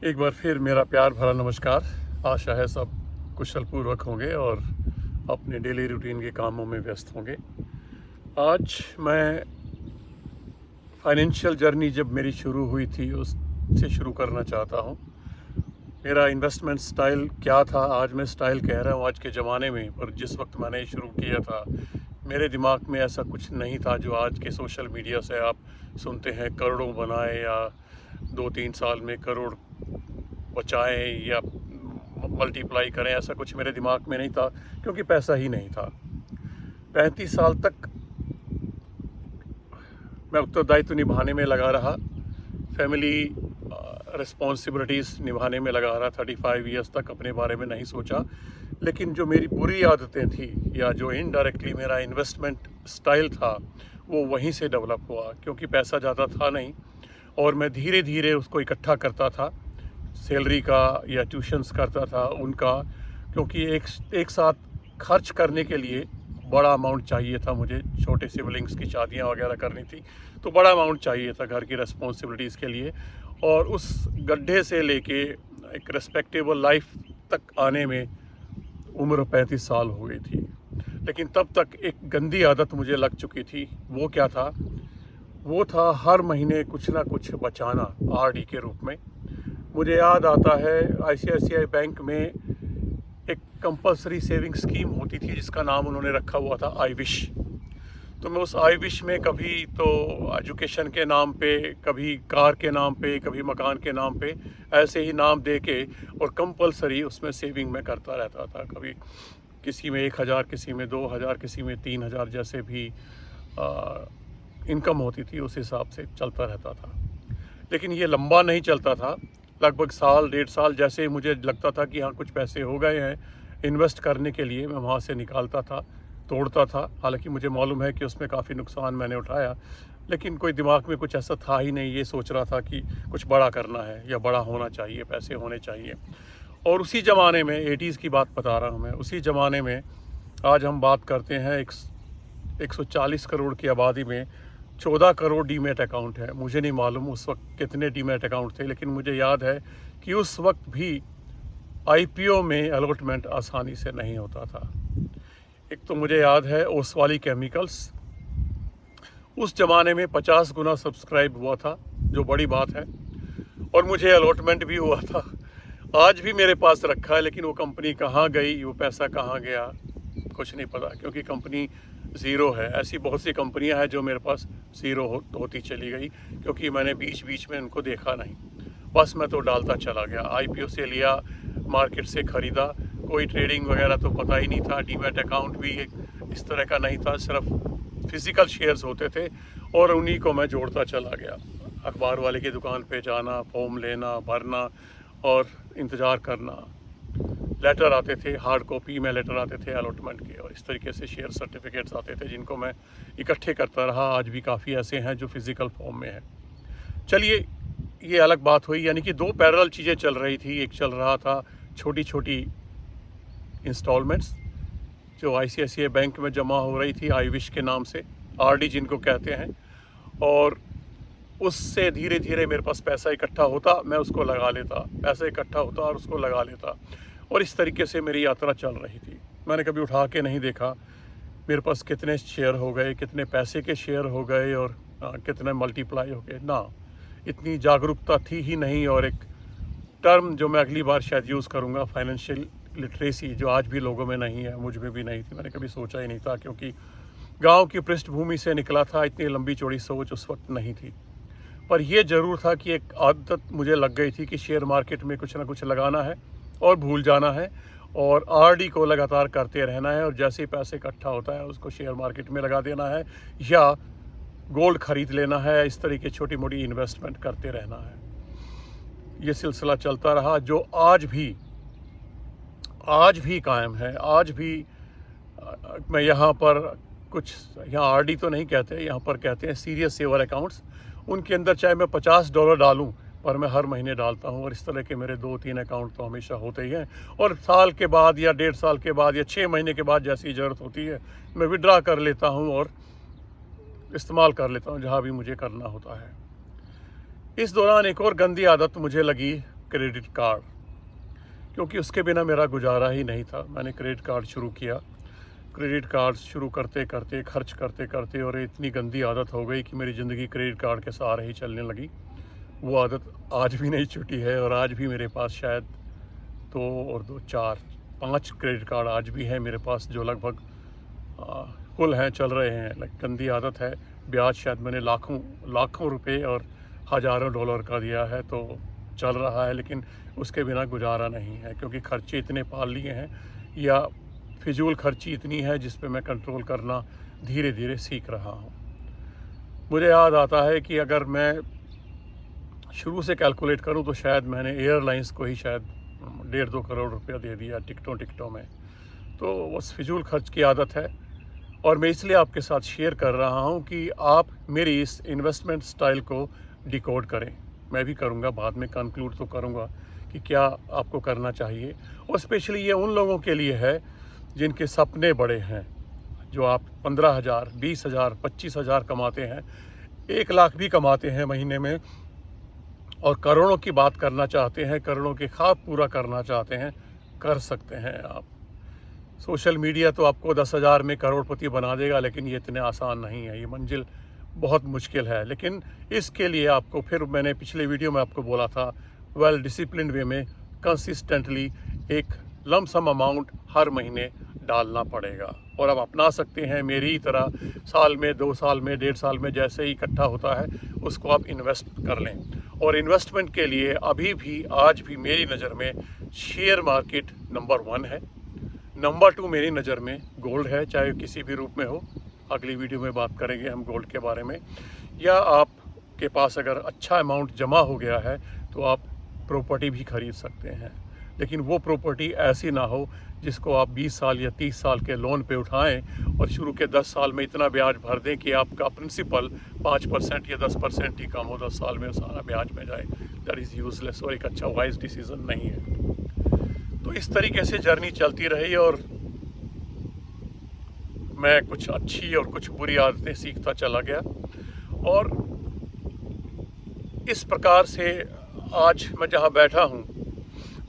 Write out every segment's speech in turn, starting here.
एक बार फिर मेरा प्यार भरा नमस्कार। आशा है सब कुशल पूर्वक होंगे और अपने डेली रूटीन के कामों में व्यस्त होंगे। आज मैं फाइनेंशियल जर्नी जब मेरी शुरू हुई थी उससे शुरू करना चाहता हूँ। मेरा इन्वेस्टमेंट स्टाइल क्या था, आज मैं स्टाइल कह रहा हूँ आज के ज़माने में, पर जिस वक्त मैंने शुरू किया था मेरे दिमाग में ऐसा कुछ नहीं था जो आज के सोशल मीडिया से आप सुनते हैं करोड़ों बनाए या 2-3 साल में करोड़ बचाएं या मल्टीप्लाई करें। ऐसा कुछ मेरे दिमाग में नहीं था क्योंकि पैसा ही नहीं था। 35 साल तक मैं उत्तरदायित्व निभाने में लगा रहा, फैमिली रिस्पॉन्सिबिलिटीज़ निभाने में लगा रहा। 35 ईयर्स तक अपने बारे में नहीं सोचा। लेकिन जो मेरी बुरी आदतें थी या जो इनडायरेक्टली मेरा इन्वेस्टमेंट स्टाइल था वो वहीं से डेवलप हुआ, क्योंकि पैसा ज़्यादा था नहीं और मैं धीरे धीरे उसको इकट्ठा करता था, सैलरी का या ट्यूशन्स करता था उनका, क्योंकि एक साथ खर्च करने के लिए बड़ा अमाउंट चाहिए था। मुझे छोटे सिबलिंग्स की शादियां वगैरह करनी थी तो बड़ा अमाउंट चाहिए था घर की रिस्पॉन्सिबिलिटीज़ के लिए, और उस गड्ढे से लेके एक रेस्पेक्टेबल लाइफ तक आने में उम्र 35 साल हो गई थी। लेकिन तब तक एक गंदी आदत मुझे लग चुकी थी। वो क्या था? वो था हर महीने कुछ ना कुछ बचाना आरडी के रूप में। मुझे याद आता है आईसीआईसीआई बैंक में एक कंपलसरी सेविंग स्कीम होती थी जिसका नाम उन्होंने रखा हुआ था आई विश। तो मैं उस आई विश में कभी तो एजुकेशन के नाम पे, कभी कार के नाम पे, कभी मकान के नाम पे ऐसे ही नाम दे के और कंपलसरी उसमें सेविंग में करता रहता था। कभी किसी में 1000, किसी में 2000, किसी में 3000, जैसे भी इनकम होती थी उस हिसाब से चलता रहता था। लेकिन ये लंबा नहीं चलता था। लगभग साल 1.5 साल जैसे ही मुझे लगता था कि हाँ कुछ पैसे हो गए हैं इन्वेस्ट करने के लिए, मैं वहाँ से निकालता था, तोड़ता था। हालांकि मुझे मालूम है कि उसमें काफ़ी नुकसान मैंने उठाया, लेकिन कोई दिमाग में कुछ ऐसा था ही नहीं। ये सोच रहा था कि कुछ बड़ा करना है या बड़ा होना चाहिए, पैसे होने चाहिए। और उसी ज़माने में 80s की बात बता रहा हूँ मैं, उसी ज़माने में आज हम बात करते हैं 140 करोड़ की आबादी में 14 करोड़ डीमैट अकाउंट है। मुझे नहीं मालूम उस वक्त कितने डीमैट अकाउंट थे, लेकिन मुझे याद है कि उस वक्त भी आईपीओ में अलॉटमेंट आसानी से नहीं होता था। एक तो मुझे याद है ओसवाली केमिकल्स उस ज़माने में 50 गुना सब्सक्राइब हुआ था, जो बड़ी बात है, और मुझे अलॉटमेंट भी हुआ था। आज भी मेरे पास रखा है, लेकिन वो कंपनी कहाँ गई, वो पैसा कहाँ गया, कुछ नहीं पता, क्योंकि कंपनी ज़ीरो है। ऐसी बहुत सी कंपनियां हैं जो मेरे पास ज़ीरो होती चली गई, क्योंकि मैंने बीच बीच में उनको देखा नहीं। बस मैं तो डालता चला गया। आईपीओ से लिया, मार्केट से ख़रीदा, कोई ट्रेडिंग वगैरह तो पता ही नहीं था। डीमैट अकाउंट भी इस तरह का नहीं था, सिर्फ फिज़िकल शेयर्स होते थे और उन्हीं को मैं जोड़ता चला गया। अखबार वाले की दुकान पे जाना, फॉर्म लेना, भरना और इंतज़ार करना। लेटर आते थे, हार्ड कॉपी में लेटर आते थे अलॉटमेंट के, और इस तरीके से शेयर सर्टिफिकेट्स आते थे जिनको मैं इकट्ठे करता रहा। आज भी काफ़ी ऐसे हैं जो फिज़िकल फॉर्म में हैं। चलिए, ये अलग बात हुई। यानी कि दो पैरेलल चीज़ें चल रही थी। एक चल रहा था छोटी छोटी इंस्टॉलमेंट्स जो आईसीआईसीआई बैंक में जमा हो रही थी आई विश के नाम से, आरडी जिनको कहते हैं, और उससे धीरे धीरे मेरे पास पैसा इकट्ठा होता, मैं उसको लगा लेता, पैसा इकट्ठा होता और उसको लगा लेता, और इस तरीके से मेरी यात्रा चल रही थी। मैंने कभी उठा के नहीं देखा मेरे पास कितने शेयर हो गए, कितने पैसे के शेयर हो गए और कितने मल्टीप्लाई हो गए ना। इतनी जागरूकता थी ही नहीं। और एक टर्म जो मैं अगली बार शायद यूज़ करूँगा, फाइनेंशियल लिटरेसी, जो आज भी लोगों में नहीं है, मुझ में भी नहीं थी, मैंने कभी सोचा ही नहीं था, क्योंकि गाँव की पृष्ठभूमि से निकला था। इतनी लंबी चौड़ी सोच उस वक्त नहीं थी। पर यह ज़रूर था कि एक आदत मुझे लग गई थी कि शेयर मार्केट में कुछ ना कुछ लगाना है और भूल जाना है, और आरडी को लगातार करते रहना है, और जैसे ही पैसे इकट्ठा होता है उसको शेयर मार्केट में लगा देना है या गोल्ड खरीद लेना है। इस तरीके छोटी मोटी इन्वेस्टमेंट करते रहना है। ये सिलसिला चलता रहा, जो आज भी कायम है। आज भी मैं यहाँ पर कुछ, यहाँ आरडी तो नहीं कहते, यहाँ पर कहते हैं सीरियस सेवर अकाउंट्स। उनके अंदर चाहे मैं $50 डालूं, पर मैं हर महीने डालता हूं, और इस तरह के मेरे 2-3 अकाउंट तो हमेशा होते ही हैं। और साल के बाद या 1.5 साल के बाद या 6 महीने के बाद जैसी ज़रूरत होती है मैं विड्रा कर लेता हूं और इस्तेमाल कर लेता हूं जहां भी मुझे करना होता है। इस दौरान एक और गंदी आदत मुझे लगी क्रेडिट कार्ड, क्योंकि उसके बिना मेरा गुजारा ही नहीं था। मैंने क्रेडिट कार्ड शुरू किया। क्रेडिट कार्ड शुरू करते करते, खर्च करते करते, और इतनी गंदी आदत हो गई कि मेरी ज़िंदगी क्रेडिट कार्ड के सहारे ही चलने लगी। वो आदत आज भी नहीं छूटी है, और आज भी मेरे पास शायद 5 क्रेडिट कार्ड आज भी हैं मेरे पास, जो लगभग फुल हैं, चल रहे हैं। गंदी आदत है। ब्याज शायद मैंने लाखों रुपए और हज़ारों डॉलर का दिया है, तो चल रहा है, लेकिन उसके बिना गुजारा नहीं है, क्योंकि खर्चे इतने पाल लिए हैं, या फिजूल खर्ची इतनी है जिस पे मैं कंट्रोल करना धीरे धीरे सीख रहा हूँ। मुझे याद आता है कि अगर मैं शुरू से कैलकुलेट करूँ तो शायद मैंने एयरलाइंस को ही शायद 1.5-2 करोड़ रुपया दे दिया टिकटों में। तो बस फिजूल खर्च की आदत है, और मैं इसलिए आपके साथ शेयर कर रहा हूँ कि आप मेरी इस इन्वेस्टमेंट स्टाइल को डिकोड करें। मैं भी करूँगा, बाद में कंक्लूड तो करूँगा कि क्या आपको करना चाहिए। और स्पेशली ये उन लोगों के लिए है जिनके सपने बड़े हैं, जो आप 15,000, 20,000, 25,000 कमाते हैं, 1 लाख भी कमाते हैं महीने में, और करोड़ों की बात करना चाहते हैं, करोड़ों के ख्वाब पूरा करना चाहते हैं। कर सकते हैं आप। सोशल मीडिया तो आपको 10,000 में करोड़पति बना देगा, लेकिन ये इतने आसान नहीं है। ये मंजिल बहुत मुश्किल है। लेकिन इसके लिए आपको, फिर मैंने पिछले वीडियो में आपको बोला था, वेल डिसिप्लिन वे में कंसिस्टेंटली एक लमसम अमाउंट हर महीने डालना पड़ेगा। और आप अपना सकते हैं मेरी ही तरह, साल में, 2 साल में, 1.5 साल में जैसे ही इकट्ठा होता है उसको आप इन्वेस्ट कर लें। और इन्वेस्टमेंट के लिए अभी भी, आज भी मेरी नज़र में शेयर मार्केट नंबर 1 है। नंबर 2 मेरी नज़र में गोल्ड है, चाहे किसी भी रूप में हो। अगली वीडियो में बात करेंगे हम गोल्ड के बारे में। या आपके पास अगर अच्छा अमाउंट जमा हो गया है तो आप प्रॉपर्टी भी खरीद सकते हैं, लेकिन वो प्रॉपर्टी ऐसी ना हो जिसको आप 20 साल या 30 साल के लोन पे उठाएं और शुरू के 10 साल में इतना ब्याज भर दें कि आपका प्रिंसिपल 5% या 10% ही कम हो, 10 साल में सारा ब्याज में जाए। दैट इज़ यूजलेस और एक अच्छा वाइज डिसीजन नहीं है। तो इस तरीके से जर्नी चलती रही, और मैं कुछ अच्छी और कुछ बुरी आदतें सीखता चला गया, और इस प्रकार से आज मैं जहाँ बैठा हूँ,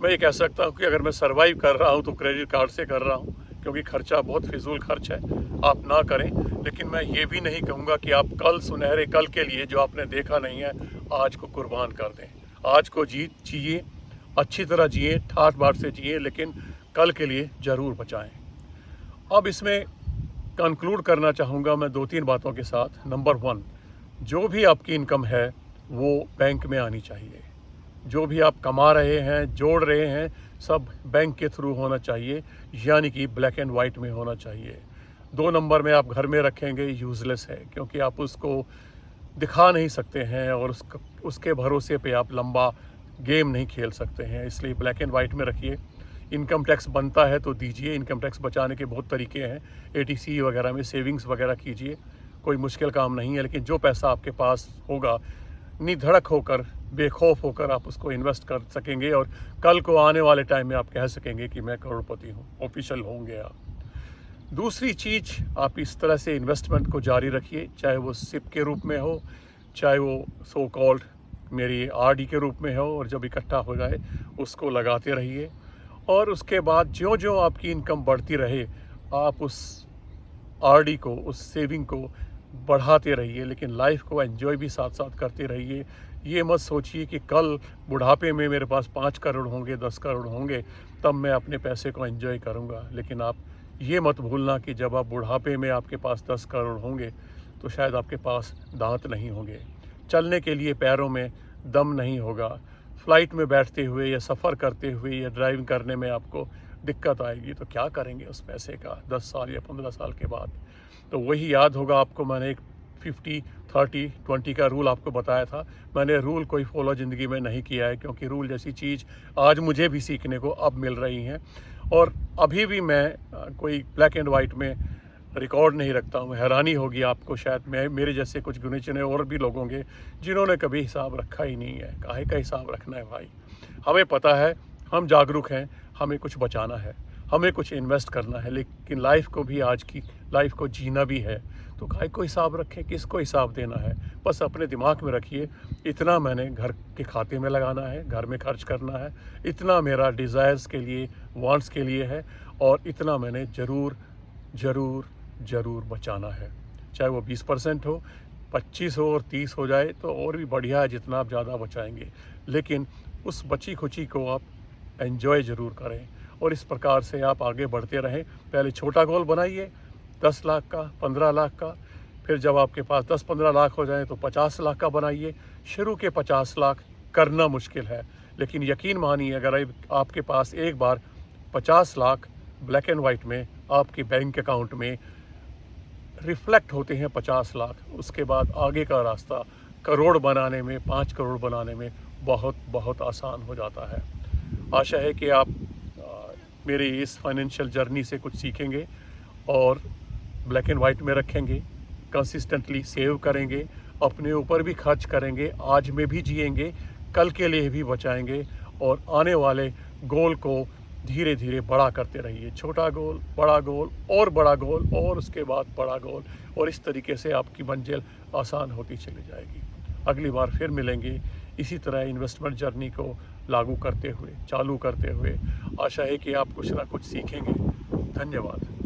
मैं ये कह सकता हूँ कि अगर मैं सरवाइव कर रहा हूँ तो क्रेडिट कार्ड से कर रहा हूँ, क्योंकि खर्चा बहुत फिजूल खर्च है, आप ना करें। लेकिन मैं ये भी नहीं कहूँगा कि आप कल, सुनहरे कल के लिए जो आपने देखा नहीं है, आज को कुर्बान कर दें। आज को जिए, अच्छी तरह जिए, ठाठ बाट से जिए, लेकिन कल के लिए ज़रूर बचाएं। अब इसमें कंक्लूड करना चाहूँगा मैं 2-3 बातों के साथ। नंबर 1, जो भी आपकी इनकम है वो बैंक में आनी चाहिए। जो भी आप कमा रहे हैं, जोड़ रहे हैं, सब बैंक के थ्रू होना चाहिए, यानी कि ब्लैक एंड वाइट में होना चाहिए। 2 नंबर में आप घर में रखेंगे, यूज़लेस है, क्योंकि आप उसको दिखा नहीं सकते हैं, और उसके भरोसे पे आप लंबा गेम नहीं खेल सकते हैं। इसलिए ब्लैक एंड वाइट में रखिए। इनकम टैक्स बनता है तो दीजिए। इनकम टैक्स बचाने के बहुत तरीके हैं। ATC वगैरह में सेविंग्स वगैरह कीजिए, कोई मुश्किल काम नहीं है। लेकिन जो पैसा आपके पास होगा, निधड़क होकर, बेखौफ होकर आप उसको इन्वेस्ट कर सकेंगे, और कल को आने वाले टाइम में आप कह सकेंगे कि मैं करोड़पति हूँ, ऑफिशियल होंगे आप। दूसरी चीज़, आप इस तरह से इन्वेस्टमेंट को जारी रखिए, चाहे वो सिप के रूप में हो, चाहे वो सो कॉल्ड मेरी RD के रूप में हो, और जब इकट्ठा हो जाए उसको लगाते रहिए। और उसके बाद ज्यों ज्यों आपकी इनकम बढ़ती रहे, आप उस RD को, उस सेविंग को बढ़ाते रहिए, लेकिन लाइफ को एंजॉय भी साथ साथ करते रहिए। ये मत सोचिए कि कल बुढ़ापे में मेरे पास 5 करोड़ होंगे, 10 करोड़ होंगे, तब मैं अपने पैसे को एंजॉय करूँगा। लेकिन आप ये मत भूलना कि जब आप बुढ़ापे में आपके पास 10 करोड़ होंगे तो शायद आपके पास दांत नहीं होंगे, चलने के लिए पैरों में दम नहीं होगा, फ़्लाइट में बैठते हुए या सफ़र करते हुए या ड्राइविंग करने में आपको दिक्कत आएगी। तो क्या करेंगे उस पैसे का 10 साल या 15 साल के बाद? तो वही याद होगा आपको, मैंने एक 50-30-20 का रूल आपको बताया था। मैंने रूल कोई फॉलो ज़िंदगी में नहीं किया है, क्योंकि रूल जैसी चीज़ आज मुझे भी सीखने को अब मिल रही हैं, और अभी भी मैं कोई ब्लैक एंड वाइट में रिकॉर्ड नहीं रखता हूँ। हैरानी होगी आपको, शायद मेरे जैसे कुछ गिने चुने और भी लोग होंगे जिन्होंने कभी हिसाब रखा ही नहीं है। काहे का हिसाब रखना है भाई? हमें पता है, हम जागरूक हैं, हमें कुछ बचाना है, हमें कुछ इन्वेस्ट करना है, लेकिन लाइफ को भी, आज की लाइफ को जीना भी है। तो काय को हिसाब रखें, किसको हिसाब देना है। बस अपने दिमाग में रखिए, इतना मैंने घर के खाते में लगाना है, घर में खर्च करना है, इतना मेरा डिज़ायर्स के लिए, वांट्स के लिए है, और इतना मैंने ज़रूर ज़रूर ज़रूर बचाना है। चाहे वो 20% हो, 25 हो और 30 हो जाए तो और भी बढ़िया है, जितना आप ज़्यादा बचाएंगे। लेकिन उस बची खुची को आप एंजॉय ज़रूर करें, और इस प्रकार से आप आगे बढ़ते रहें। पहले छोटा गोल बनाइए, 10 लाख का, 15 लाख का, फिर जब आपके पास 10-15 लाख हो जाए तो 50 लाख का बनाइए। शुरू के 50 लाख करना मुश्किल है, लेकिन यकीन मानिए, अगर आपके पास एक बार 50 लाख ब्लैक एंड वाइट में आपके बैंक अकाउंट में रिफ्लेक्ट होते हैं 50 लाख, उसके बाद आगे का रास्ता करोड़ बनाने में, 5 करोड़ बनाने में बहुत बहुत आसान हो जाता है। आशा है कि आप मेरी इस फाइनेंशियल जर्नी से कुछ सीखेंगे और ब्लैक एंड वाइट में रखेंगे, कंसिस्टेंटली सेव करेंगे, अपने ऊपर भी खर्च करेंगे, आज में भी जिएंगे, कल के लिए भी बचाएंगे, और आने वाले गोल को धीरे धीरे बड़ा करते रहिए। छोटा गोल, बड़ा गोल, और बड़ा गोल, और उसके बाद बड़ा गोल, और इस तरीके से आपकी मंजिल आसान होती चली जाएगी। अगली बार फिर मिलेंगे इसी तरह इन्वेस्टमेंट जर्नी को लागू करते हुए, चालू करते हुए। आशा है कि आप कुछ ना कुछ सीखेंगे। धन्यवाद।